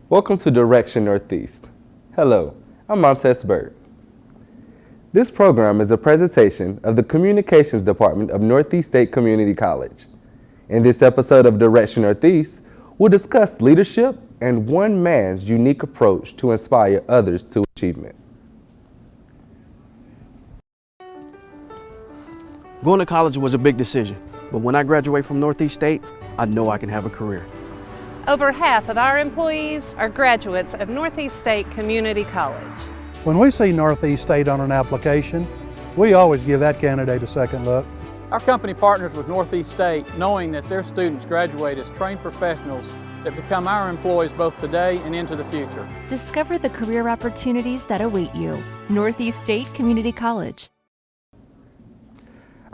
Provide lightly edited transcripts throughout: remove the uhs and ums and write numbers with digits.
Welcome to Direction Northeast. Hello, I'm Montez Bird. This program is a presentation of the Communications Department of Northeast State Community College. In this episode of Direction Northeast, we'll discuss leadership and one man's unique approach to inspire others to achievement. Going to college was a big decision, but when I graduate from Northeast State, I know I can have a career. Over half of our employees are graduates of Northeast State Community College. When we see Northeast State on an application, we always give that candidate a second look. Our company partners with Northeast State knowing that their students graduate as trained professionals that become our employees both today and into the future. Discover the career opportunities that await you. Northeast State Community College.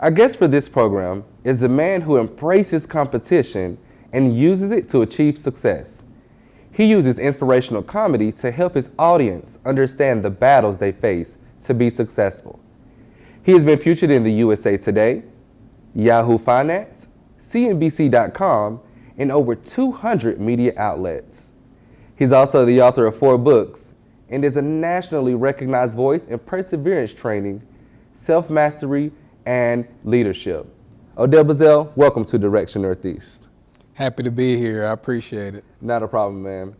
Our guest for this program is the man who embraces competition and uses it to achieve success. He uses inspirational comedy to help his audience understand the battles they face to be successful. He has been featured in the USA Today, Yahoo Finance, CNBC.com, and over 200 media outlets. He's also the author of 4 books and is a nationally recognized voice in perseverance training, self-mastery, and leadership. Odell Bizzell, welcome to Direction Northeast. Happy to be here. I appreciate it. Not a problem, man.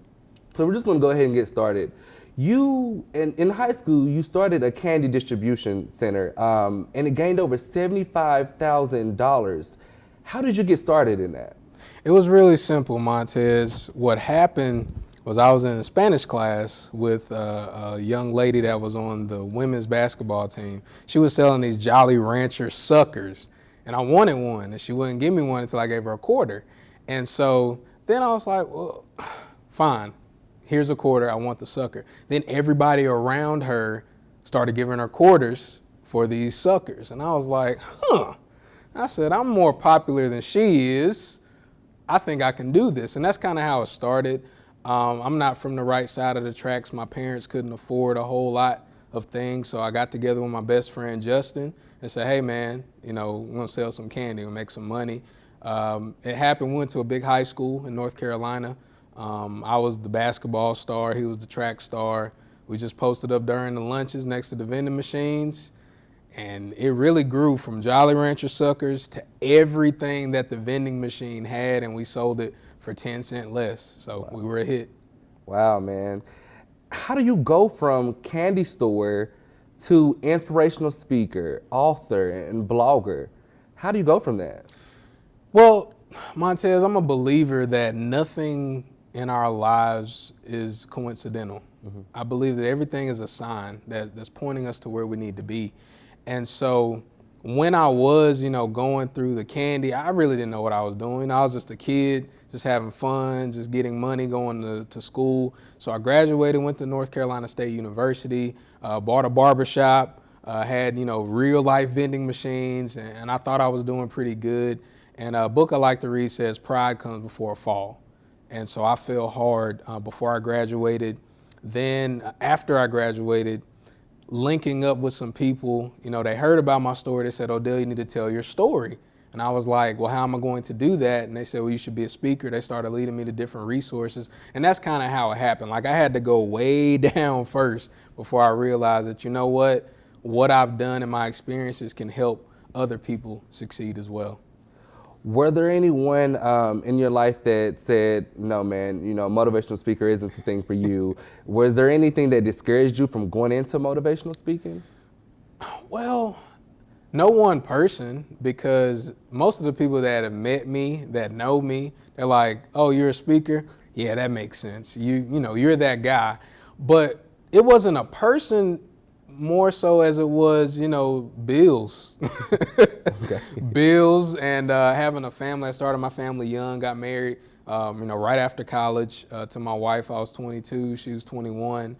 So we're just going to go ahead and get started. You, in high school, you started a candy distribution center, and it gained over $75,000. How did you get started in that? It was really simple, Montez. What happened was I was in a Spanish class with a young lady that was on the women's basketball team. She was selling these Jolly Rancher suckers, and I wanted one, and she wouldn't give me one until I gave her a quarter. And so then I was like, well, fine, here's a quarter, I want the sucker. Then everybody around her started giving her quarters for these suckers. And I was like, I said, I'm more popular than she is. I think I can do this. And that's kind of how it started. I'm not from the right side of the tracks. My parents couldn't afford a whole lot of things. So I got together with my best friend, Justin, and said, hey man, we're gonna sell some candy, we'll make some money. It happened, we went to a big high school in North Carolina. I was the basketball star, he was the track star. We just posted up during the lunches next to the vending machines. And it really grew from Jolly Rancher suckers to everything that the vending machine had, and we sold it for 10 cents less. So we were a hit. Wow, man. How do you go from candy store to inspirational speaker, author, and blogger? How do you go from that? Well, Montez, I'm a believer that nothing in our lives is coincidental. Mm-hmm. I believe that everything is a sign that's pointing us to where we need to be. And so when I was, going through the candy, I really didn't know what I was doing. I was just a kid, just having fun, just getting money, going to school. So I graduated, went to North Carolina State University, bought a barbershop, had, real life vending machines, and I thought I was doing pretty good. And a book I like to read says, pride comes before a fall. And so I fell hard before I graduated. Then after I graduated, linking up with some people, they heard about my story. They said, Odell, you need to tell your story. And I was like, well, how am I going to do that? And they said, well, you should be a speaker. They started leading me to different resources. And that's kind of how it happened. Like I had to go way down first before I realized that, what I've done and my experiences can help other people succeed as well. Were there anyone in your life that said, no, man, motivational speaker isn't the thing for you? Was there anything that discouraged you from going into motivational speaking? Well, no one person, because most of the people that have met me, that know me, they're like, oh, you're a speaker? Yeah, that makes sense. You're that guy. But it wasn't a person more so as it was, bills. Okay. Bills and having a family. I started my family young, got married, right after college to my wife. I was 22, she was 21.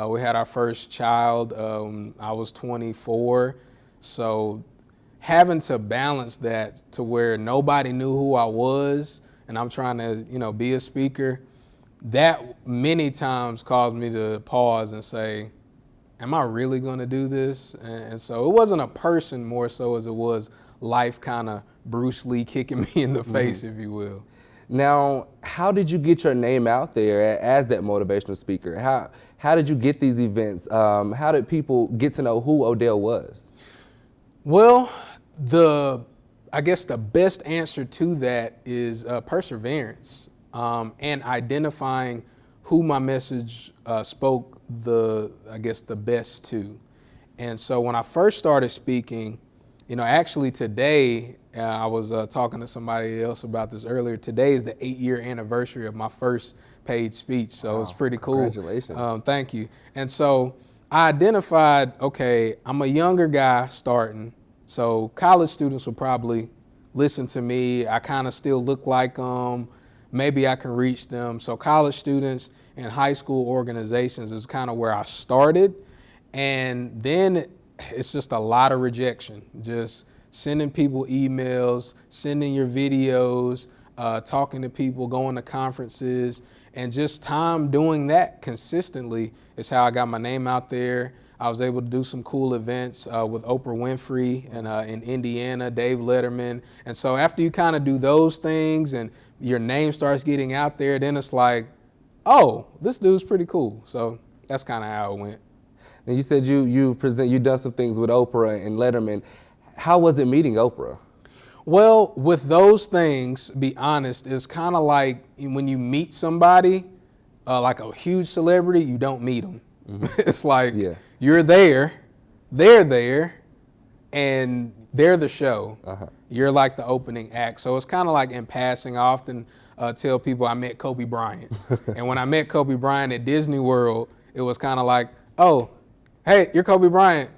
We had our first child. I was 24. So having to balance that to where nobody knew who I was and I'm trying to, be a speaker, that many times caused me to pause and say, am I really going to do this? And so it wasn't a person more so as it was life kind of Bruce Lee kicking me in the face, if you will. Now, how did you get your name out there as that motivational speaker? How did you get these events? How did people get to know who Odell was? Well, I guess the best answer to that is perseverance and identifying who my message spoke the best to. And so when I first started speaking, actually today, I was talking to somebody else about this earlier. Today is the 8-year anniversary of my first paid speech, so it's pretty cool. Congratulations. Thank you. And so I identified, okay, I'm a younger guy starting, so college students will probably listen to me. I kind of still look like them. Maybe I can reach them. So college students and high school organizations is kind of where I started. And then it's just a lot of rejection, just sending people emails, sending your videos, talking to people, going to conferences, and just time doing that consistently is how I got my name out there. I was able to do some cool events with Oprah Winfrey and in Indiana, Dave Letterman. And so after you kind of do those things and your name starts getting out there, then it's like, oh, this dude's pretty cool. So that's kind of how it went. And you said you've done some things with Oprah and Letterman. How was it meeting Oprah? Well, with those things, be honest, it's kind of like when you meet somebody, like a huge celebrity, you don't meet them. Mm-hmm. It's like you're there, they're there, and they're the show. Uh-huh. You're like the opening act. So it's kind of like in passing, I often tell people I met Kobe Bryant. And when I met Kobe Bryant at Disney World, it was kind of like, oh, hey, you're Kobe Bryant.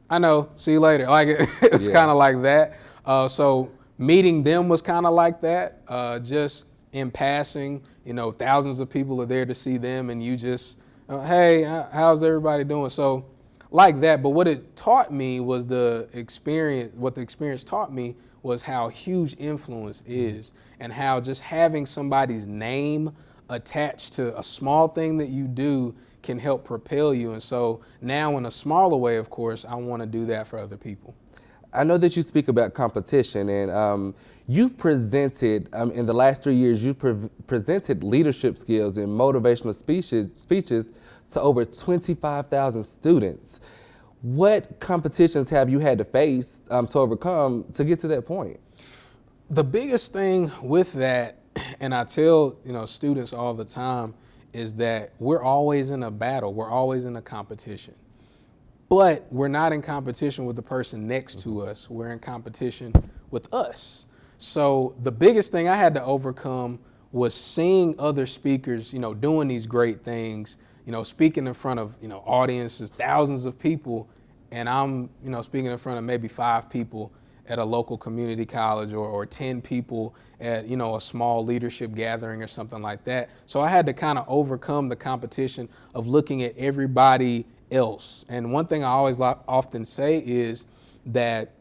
I know, see you later. Like it's kind of like that. So meeting them was kind of like that. Just in passing, thousands of people are there to see them, and you just, hey, how's everybody doing? So like that. But what it taught me was the experience taught me was how huge influence is, and how just having somebody's name attached to a small thing that you do can help propel you. And so now in a smaller way, of course, I want to do that for other people. I know that you speak about competition, and you've presented, in the last 3 years, you've presented leadership skills and motivational speeches to over 25,000 students. What competitions have you had to face to overcome to get to that point? The biggest thing with that, and I tell students all the time, is that we're always in a battle. We're always in a competition. But we're not in competition with the person next to us. We're in competition with us. So the biggest thing I had to overcome was seeing other speakers, doing these great things, speaking in front of, audiences, thousands of people, and I'm, speaking in front of maybe 5 people at a local community college or 10 people at, a small leadership gathering or something like that. So I had to kind of overcome the competition of looking at everybody else. And one thing I always often say is that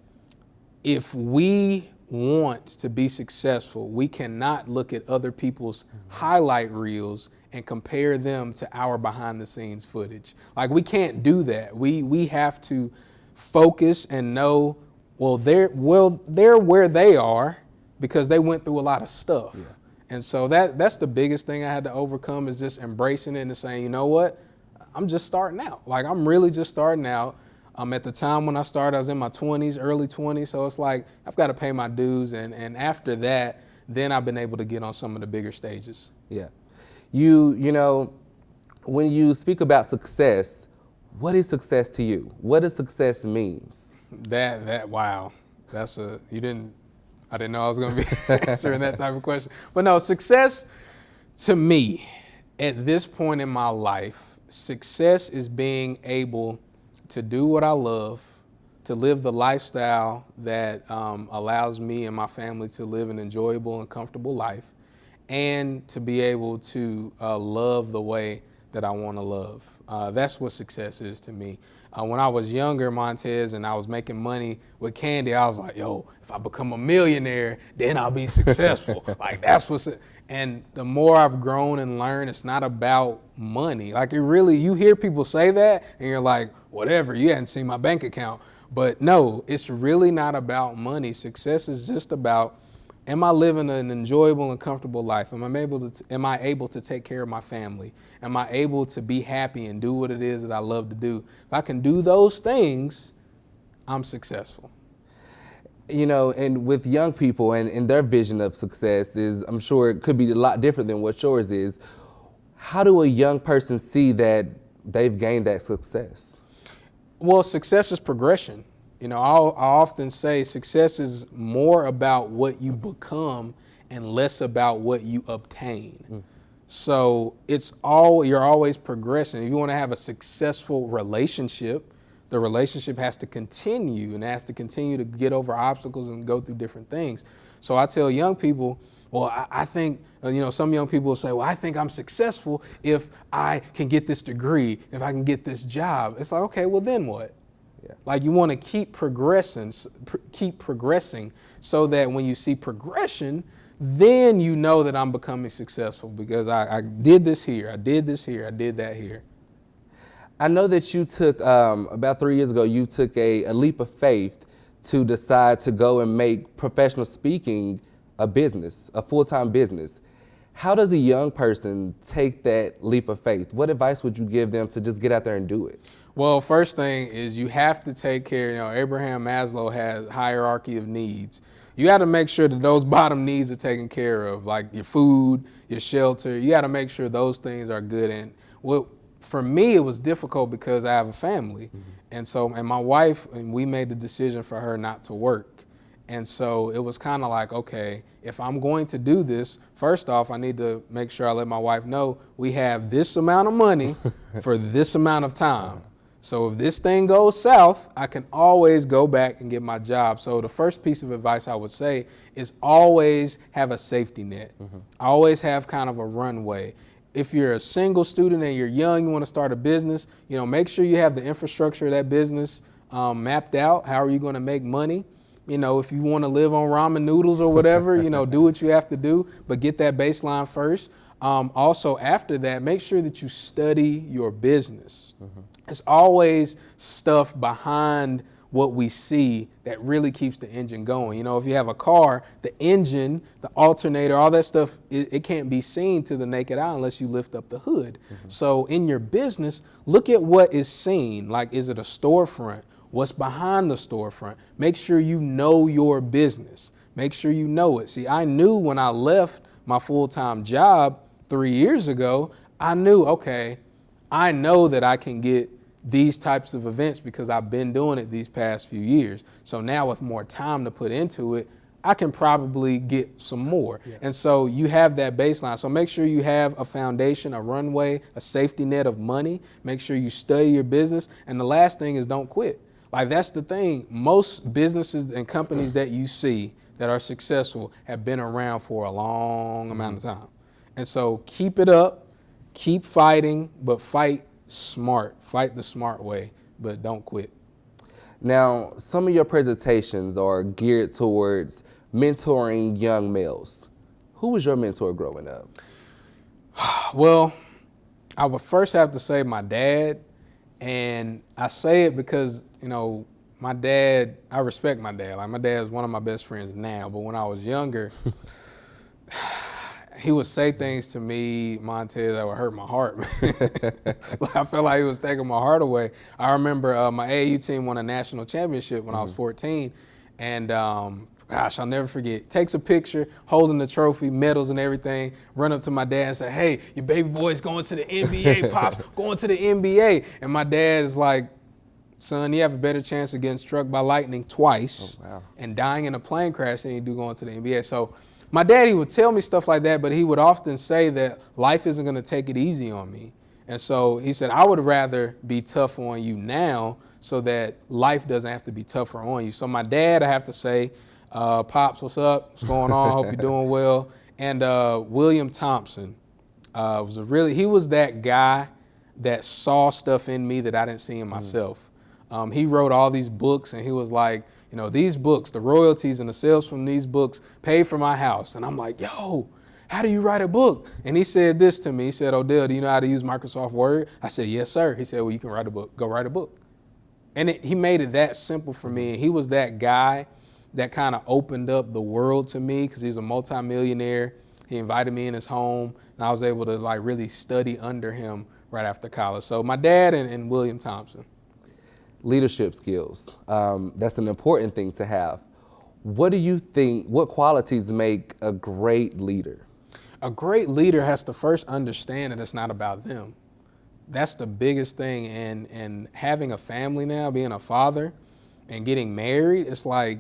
if we want to be successful, we cannot look at other people's highlight reels and compare them to our behind the scenes footage. Like, we can't do that. We have to focus and know, well, they're where they are because they went through a lot of stuff. Yeah. And so that's the biggest thing I had to overcome, is just embracing it and saying, you know what, I'm just starting out. Like, I'm really just starting out. At the time when I started, I was in my 20s, early 20s. So it's like, I've got to pay my dues. And after that, then I've been able to get on some of the bigger stages. Yeah. You know, when you speak about success, what is success to you? What does success means? Wow. I didn't know I was going to be answering that type of question. But no, success to me at this point in my life, success is being able to do what I love, to live the lifestyle that allows me and my family to live an enjoyable and comfortable life, and to be able to love the way that I want to love. That's what success is to me. When I was younger, Montez, and I was making money with candy, I was like, yo, if I become a millionaire, then I'll be successful. Like, that's what's it. And the more I've grown and learned, it's not about money. Like, you hear people say that and you're like, whatever, you hadn't seen my bank account. But no, it's really not about money. Success is just about Am I living an enjoyable and comfortable life? Am I able to take care of my family? Am I able to be happy and do what it is that I love to do? If I can do those things, I'm successful. You know, and with young people and their vision of success is, I'm sure it could be a lot different than what yours is. How do a young person see that they've gained that success? Well, success is progression. You know, I often say success is more about what you become and less about what you obtain. So you're always progressing. If you want to have a successful relationship, the relationship has to continue and has to continue to get over obstacles and go through different things. So I tell young people, well, I think, some young people will say, well, I think I'm successful if I can get this degree, if I can get this job. It's like, okay, well then what? Yeah. Like you want to keep progressing so that when you see progression, then you know that I'm becoming successful because I did this here, I did this here, I did that here. I know that you took, about 3 years ago, you took a leap of faith to decide to go and make professional speaking a business, a full-time business. How does a young person take that leap of faith? What advice would you give them to just get out there and do it? Well, first thing is you have to take care, Abraham Maslow has hierarchy of needs. You got to make sure that those bottom needs are taken care of, like your food, your shelter. You got to make sure those things are good. And for me, it was difficult because I have a family. Mm-hmm. And my wife, and we made the decision for her not to work. And so it was kind of like, okay, if I'm going to do this, first off, I need to make sure I let my wife know we have this amount of money for this amount of time. So if this thing goes south, I can always go back and get my job. So the first piece of advice I would say is always have a safety net. Mm-hmm. Always have kind of a runway. If you're a single student and you're young, you want to start a business, make sure you have the infrastructure of that business mapped out. How are you going to make money? If you want to live on ramen noodles or whatever, do what you have to do, but get that baseline first. Also, after that, make sure that you study your business. Mm-hmm. It's always stuff behind what we see that really keeps the engine going. If you have a car, the engine, the alternator, all that stuff, it can't be seen to the naked eye unless you lift up the hood. Mm-hmm. So in your business, look at what is seen. Like, is it a storefront? What's behind the storefront? Make sure you know your business. Make sure you know it. See, I knew when I left my full-time job 3 years ago, I knew, okay, I know that I can get these types of events because I've been doing it these past few years. So now with more time to put into it, I can probably get some more. Yeah. And so you have that baseline. So make sure you have a foundation, a runway, a safety net of money. Make sure you study your business. And the last thing is don't quit. Like, that's the thing. Most businesses and companies that you see that are successful have been around for a long amount of time. And so keep it up, keep fighting, but fight smart. Fight the smart way, but don't quit. Now, some of your presentations are geared towards mentoring young males. Who was your mentor growing up? Well, I would first have to say my dad. And I say it because, my dad, I respect my dad. Like, my dad is one of my best friends now. But when I was younger, he would say things to me, Montez, that would hurt my heart. I felt like he was taking my heart away. I remember my AAU team won a national championship when I was 14. And gosh, I'll never forget. Takes a picture, holding the trophy, medals and everything, run up to my dad and say, hey, your baby boy's going to the NBA, Pops, going to the NBA. And my dad is like, son, you have a better chance of getting struck by lightning twice and dying in a plane crash than you do going to the NBA. So my daddy would tell me stuff like that, but he would often say that life isn't going to take it easy on me. And so he said, I would rather be tough on you now so that life doesn't have to be tougher on you. So my dad, I have to say, Pops, what's up? What's going on? Hope you're doing well. And William Thompson he was that guy that saw stuff in me that I didn't see in myself. He wrote all these books, and he was like, these books, the royalties and the sales from these books pay for my house. And I'm like, yo, how do you write a book? And he said this to me. He said, Odell, do you know how to use Microsoft Word? I said, yes, sir. He said, well, you can write a book. Go write a book. And he made it that simple for me. And he was that guy that kind of opened up the world to me because he's a multimillionaire. He invited me in his home, and I was able to like really study under him right after college. So my dad and William Thompson. Leadership skills. That's an important thing to have. What do you think, what qualities make a great leader? A great leader has to first understand that it's not about them. That's the biggest thing. And having a family now, being a father and getting married, it's like,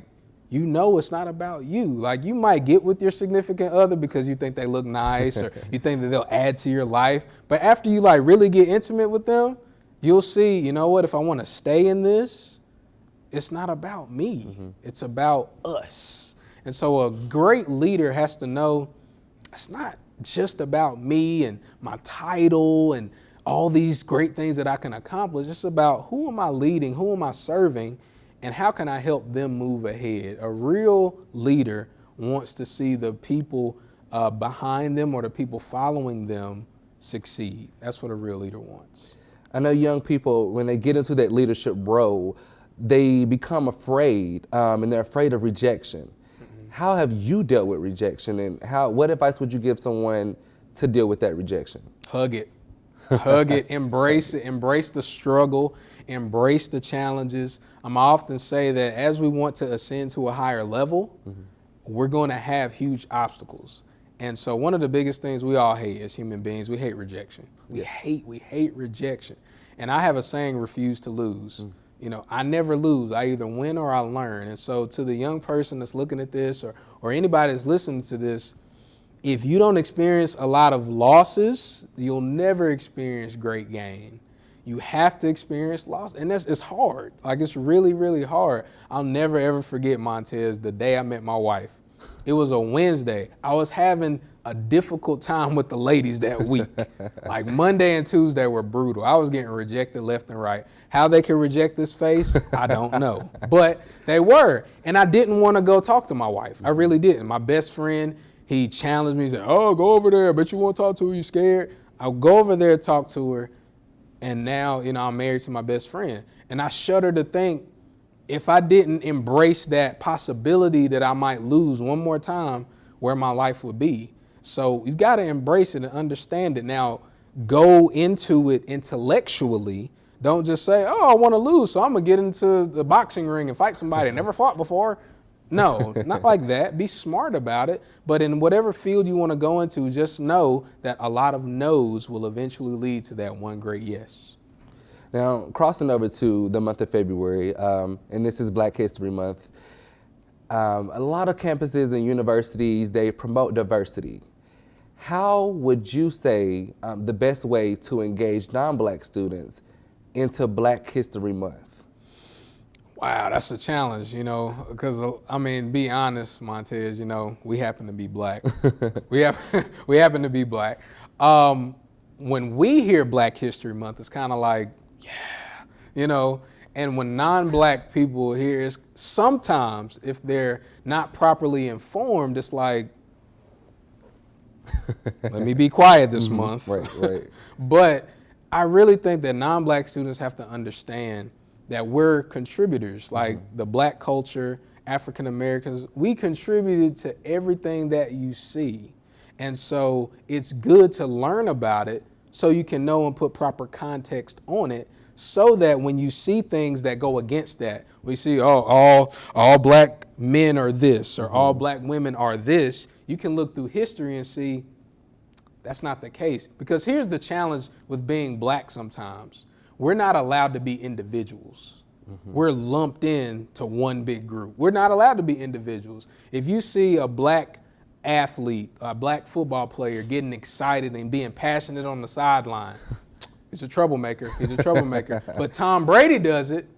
you know, it's not about you. Like, you might get with your significant other because you think they look nice or you think that they'll add to your life. But after you like really get intimate with them, you'll see, you know what, if I want to stay in this, it's not about me. It's about us. And so a great leader has to know it's not just about me and my title and all these great things that I can accomplish. It's about who am I leading, who am I serving, and how can I help them move ahead. A real leader wants to see the people behind them or the people following them succeed. That's what a real leader wants. I know young people, when they get into that leadership role, they become afraid, and they're afraid of rejection. How have you dealt with rejection, and what advice would you give someone to deal with that rejection? Hug it. Hug it, embrace the struggle, embrace the challenges. I often say that as we want to ascend to a higher level, we're going to have huge obstacles. And so one of the biggest things we all hate as human beings, we hate rejection. We hate rejection. And I have a saying, refuse to lose. You know, I never lose. I either win or I learn. And so to the young person that's looking at this or anybody that's listening to this, if you don't experience a lot of losses, you'll never experience great gain. You have to experience loss, and it's hard. Like, it's really, really hard. I'll never, ever forget, Montez, the day I met my wife. It was a Wednesday. I was having a difficult time with the ladies that week. Like, Monday and Tuesday were brutal. I was getting rejected left and right. How they could reject this face, I don't know. But they were, and I didn't want to go talk to my wife. I really didn't. My best friend, he challenged me. He said, "Oh, go over there. But you won't talk to her. You scared?" I'll go over there, talk to her. And now, you know, I'm married to my best friend. And I shudder to think, if I didn't embrace that possibility that I might lose one more time, where my life would be. So you've got to embrace it and understand it. Now, go into it intellectually. Don't just say, "Oh, I want to lose, so I'm going to get into the boxing ring and fight somebody I never fought before." No, not like that. Be smart about it. But in whatever field you want to go into, just know that a lot of no's will eventually lead to that one great yes. Now, crossing over to the month of February, and this is Black History Month, a lot of campuses and universities, they promote diversity. How would you say the best way to engage non-Black students into Black History Month? Wow, that's a challenge, you know, because, I mean, be honest, Montez, you know, we happen to be Black. we happen to be Black. When we hear Black History Month, it's kind of like, yeah, you know, and when non-Black people hear it, sometimes if they're not properly informed, it's like, let me be quiet this month. Right. But I really think that non-Black students have to understand that we're contributors, like the Black culture, African Americans, we contributed to everything that you see. And so it's good to learn about it so you can know and put proper context on it, so that when you see things that go against that, we see, oh, all Black men are this, or all Black women are this, you can look through history and see that's not the case. Because here's the challenge with being Black sometimes. We're not allowed to be individuals. We're lumped in to one big group. We're not allowed to be individuals. If you see a Black athlete, a Black football player getting excited and being passionate on the sideline, he's a troublemaker. He's a troublemaker. But Tom Brady does it.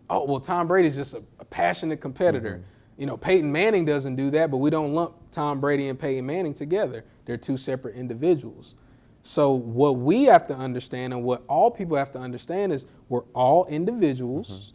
Oh, well, Tom Brady's just a passionate competitor. You know, Peyton Manning doesn't do that, but we don't lump Tom Brady and Peyton Manning together. They're two separate individuals. So what we have to understand, and what all people have to understand, is we're all individuals,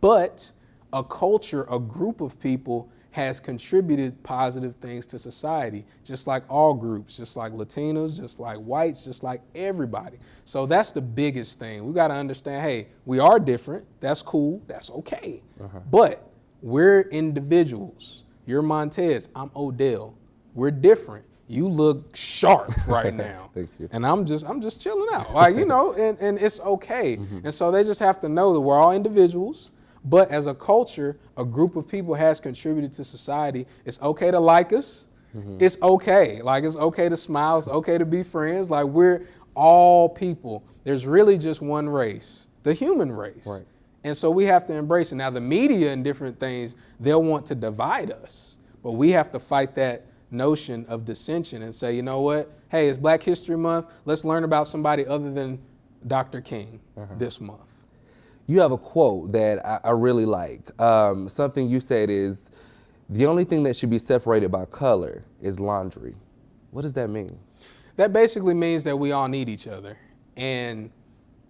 but a culture, a group of people has contributed positive things to society, just like all groups, just like Latinos, just like whites, just like everybody. So that's the biggest thing. We got to understand, hey, we are different. That's cool. That's okay. But We're individuals. You're Montez. I'm Odell. We're different. You look sharp right now. Thank you. And I'm just chilling out. Like, you know, and it's okay. And so they just have to know that we're all individuals, but as a culture, a group of people has contributed to society. It's okay to like us. It's okay. Like, it's okay to smile. It's okay to be friends. Like, we're all people. There's really just one race, the human race. Right. And so we have to embrace it. Now, the media and different things, they'll want to divide us, but we have to fight that notion of dissension and say, you know what? Hey, it's Black History Month. Let's learn about somebody other than Dr. King this month. You have a quote that I really like. Something you said is, the only thing that should be separated by color is laundry. What does that mean? That basically means that we all need each other. And,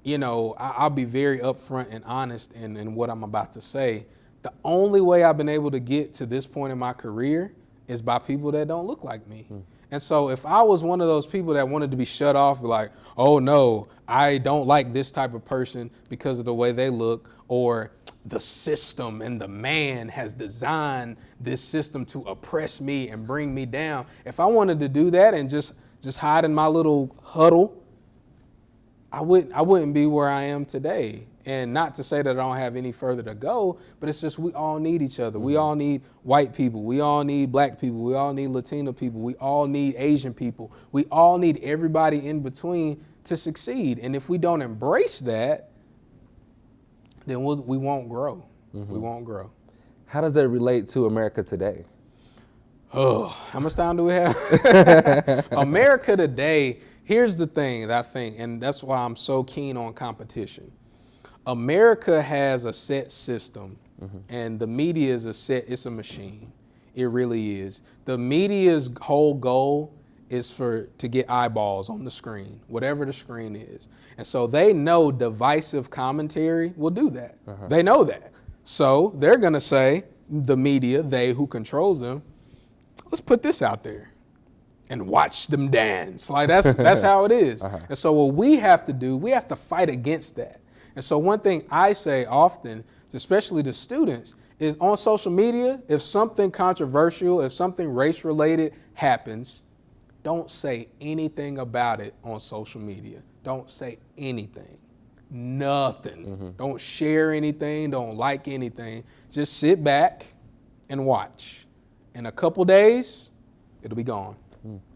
you know, I'll be very upfront and honest in what I'm about to say. The only way I've been able to get to this point in my career is by people that don't look like me. And so if I was one of those people that wanted to be shut off, be like, oh no, I don't like this type of person because of the way they look, or the system and the man has designed this system to oppress me and bring me down. If I wanted to do that and just hide in my little huddle, I wouldn't be where I am today. And not to say that I don't have any further to go, but it's just we all need each other. We all need white people. We all need Black people. We all need Latino people. We all need Asian people. We all need everybody in between to succeed. And if we don't embrace that, then we won't grow. We won't grow. How does that relate to America today? Oh, how much time do we have? America today, here's the thing that I think, and that's why I'm so keen on competition. America has a set system, and the media is it's a machine. It really is. The media's whole goal is to get eyeballs on the screen, whatever the screen is. And so they know divisive commentary will do that. They know that. So they're going to say, the media, they who controls them, let's put this out there and watch them dance. Like that's how it is. And so what we have to do, we have to fight against that. And so one thing I say often, especially to students, is on social media, if something controversial, if something race-related happens, don't say anything about it on social media. Don't say anything. Nothing. Don't share anything. Don't like anything. Just sit back and watch. In a couple days, it'll be gone.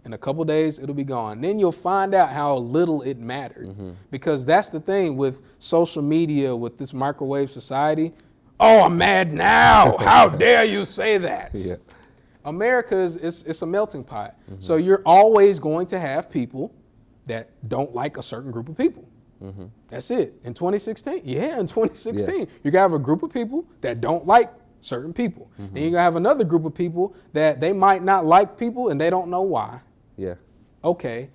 In a couple days, it'll be gone. Then you'll find out how little it mattered. Because that's the thing with social media, with this microwave society. Oh, I'm mad now. How dare you say that? Yeah. America it's a melting pot. So you're always going to have people that don't like a certain group of people. That's it. In 2016, in 2016, you're going to have a group of people that don't like certain people. Then you're going to have another group of people that they might not like people and they don't know why. Yeah. Okay,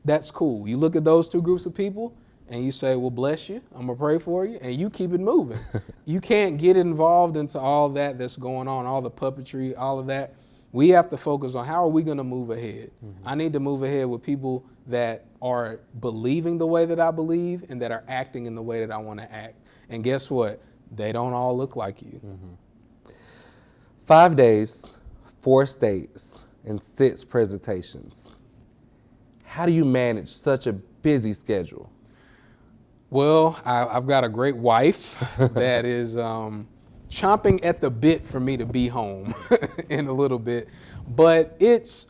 that's cool. You look at those two groups of people and you say, well, bless you, I'm gonna pray for you, and you keep it moving. You can't get involved into all that's going on, all the puppetry, all of that. We have to focus on how are we gonna move ahead. I need to move ahead with people that are believing the way that I believe and that are acting in the way that I wanna act. And guess what? They don't all look like you. 5 days, 4 states, and 6 presentations. How do you manage such a busy schedule? Well, I've got a great wife that is chomping at the bit for me to be home in a little bit. But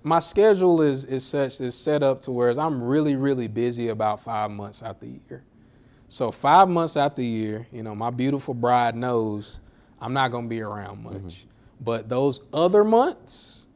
my schedule is set up to where I'm really, really busy about 5 months out the year. So 5 months out the year, you know, my beautiful bride knows I'm not going to be around much. But those other months,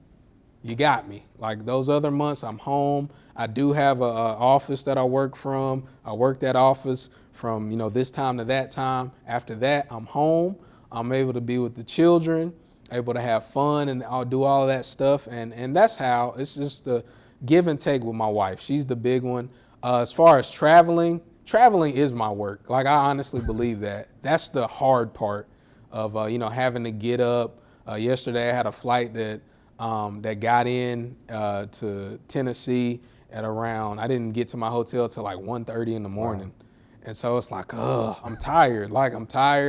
you got me. Like those other months, I'm home. I do have an office that I work from. I work that office from, you know, this time to that time. After that, I'm home. I'm able to be with the children, able to have fun, and I'll do all of that stuff. And that's how, it's just the give and take with my wife. She's the big one. As far as traveling is my work. Like I honestly believe that. That's the hard part of, you know, having to get up. Yesterday I had a flight that got in to Tennessee at around, I didn't get to my hotel till like 1:30 in the morning. And so it's like, I'm tired.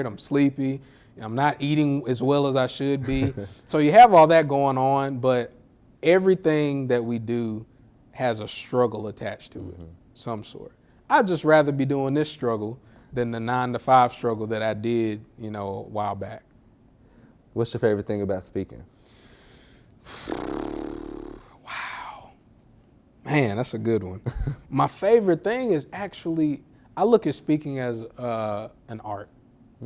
I'm sleepy. I'm not eating as well as I should be. So you have all that going on, but everything that we do has a struggle attached to it, some sort. I'd just rather be doing this struggle than the 9-to-5 struggle that I did, a while back. What's your favorite thing about speaking? Wow. Man, that's a good one. My favorite thing is actually, I look at speaking as an art.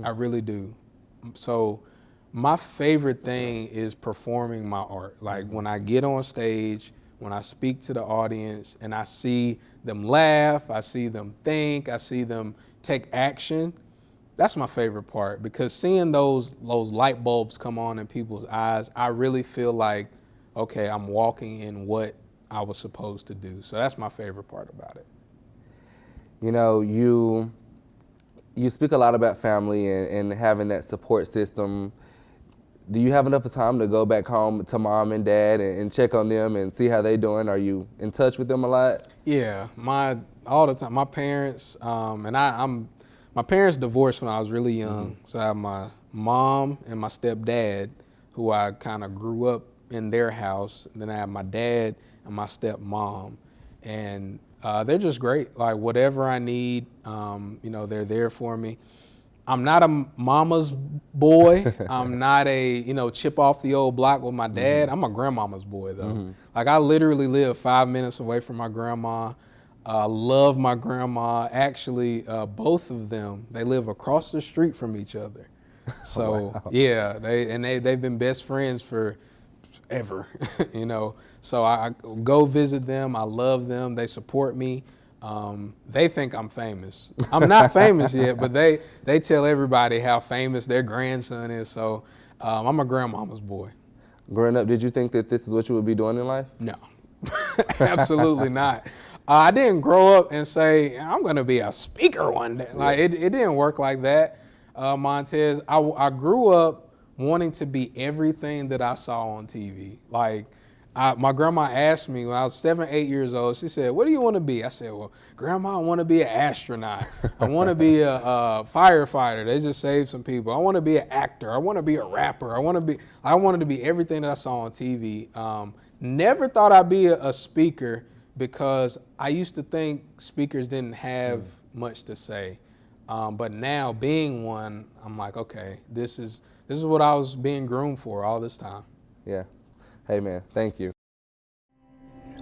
I really do. So my favorite thing is performing my art. Like when I get on stage, when I speak to the audience and I see them laugh, I see them think, I see them take action, that's my favorite part, because seeing those light bulbs come on in people's eyes, I really feel like, okay, I'm walking in what I was supposed to do. So that's my favorite part about it. You speak a lot about family and having that support system. Do you have enough time to go back home to mom and dad and check on them and see how they're doing? Are you in touch with them a lot? Yeah, all the time. My parents, my parents divorced when I was really young. So I have my mom and my stepdad, who I kind of grew up in their house. And then I have my dad and my stepmom. And they're just great. Like whatever I need, they're there for me. I'm not a mama's boy. I'm not a, chip off the old block with my dad. I'm a grandmama's boy though. Like I literally live 5 minutes away from my grandma. Love my grandma. Actually, both of them, they live across the street from each other. So wow. Yeah, they've been best friends for ever, So I go visit them. I love them. They support me. They think I'm famous. I'm not famous yet, but they tell everybody how famous their grandson is. So I'm a grandmama's boy. Growing up, did you think that this is what you would be doing in life? No, absolutely not. I didn't grow up and say, I'm going to be a speaker one day. Like it didn't work like that, Montez. I grew up wanting to be everything that I saw on TV. Like my grandma asked me when I was 7, 8 years old, she said, what do you want to be? I said, well, Grandma, I want to be an astronaut. I want to be a firefighter. They just saved some people. I want to be an actor. I want to be a rapper. I wanted to be everything that I saw on TV. Never thought I'd be a speaker, because I used to think speakers didn't have much to say. But now being one, I'm like, okay, this is what I was being groomed for all this time. Yeah. Hey man, thank you.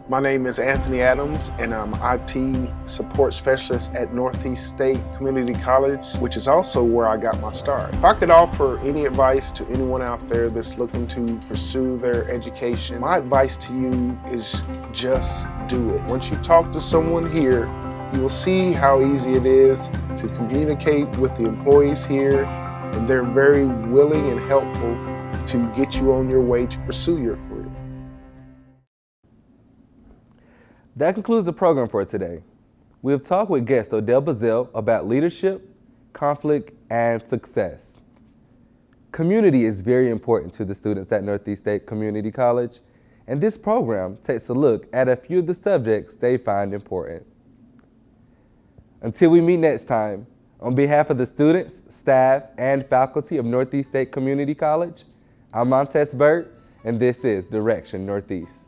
My name is Anthony Adams, and I'm IT support specialist at Northeast State Community College, which is also where I got my start. If I could offer any advice to anyone out there that's looking to pursue their education, my advice to you is just do it. Once you talk to someone here, you will see how easy it is to communicate with the employees here, and they're very willing and helpful to get you on your way to pursue your career. That concludes the program for today. We have talked with guest Odell Bizzell about leadership, conflict, and success. Community is very important to the students at Northeast State Community College, and this program takes a look at a few of the subjects they find important. Until we meet next time, on behalf of the students, staff, and faculty of Northeast State Community College, I'm Montez Burt, and this is Direction Northeast.